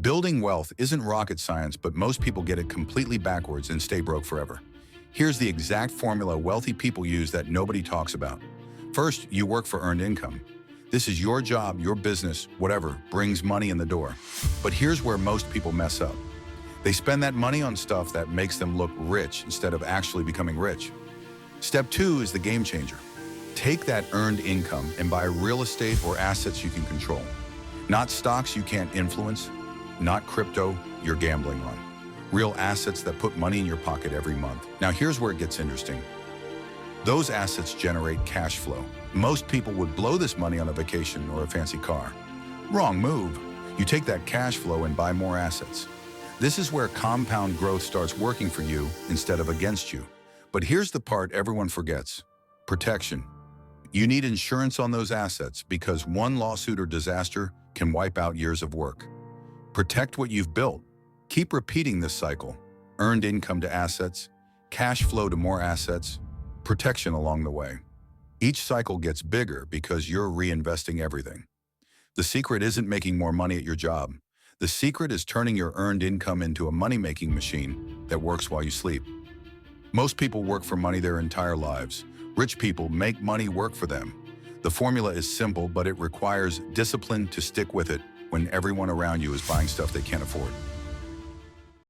Building wealth isn't rocket science, but most people get it completely backwards and stay broke forever. Here's the exact formula wealthy people use that nobody talks about. First, you work for earned income. This is your job, your business, whatever, brings money in the door. But here's where most people mess up. They spend that money on stuff that makes them look rich instead of actually becoming rich. Step two is the game changer. Take that earned income and buy real estate or assets you can control. Not stocks you can't influence, not crypto you're gambling on. Real assets that put money in your pocket every month. Now here's where it gets interesting. Those assets generate cash flow. Most people would blow this money on a vacation or a fancy car. Wrong move. You take that cash flow and buy more assets. This is where compound growth starts working for you instead of against you. But here's the part everyone forgets. Protection. You need insurance on those assets because one lawsuit or disaster can wipe out years of work. Protect what you've built. Keep repeating this cycle. Earned income to assets, cash flow to more assets, protection along the way. Each cycle gets bigger because you're reinvesting everything. The secret isn't making more money at your job. The secret is turning your earned income into a money-making machine that works while you sleep. Most people work for money their entire lives. Rich people make money work for them. The formula is simple, but it requires discipline to stick with it when everyone around you is buying stuff they can't afford.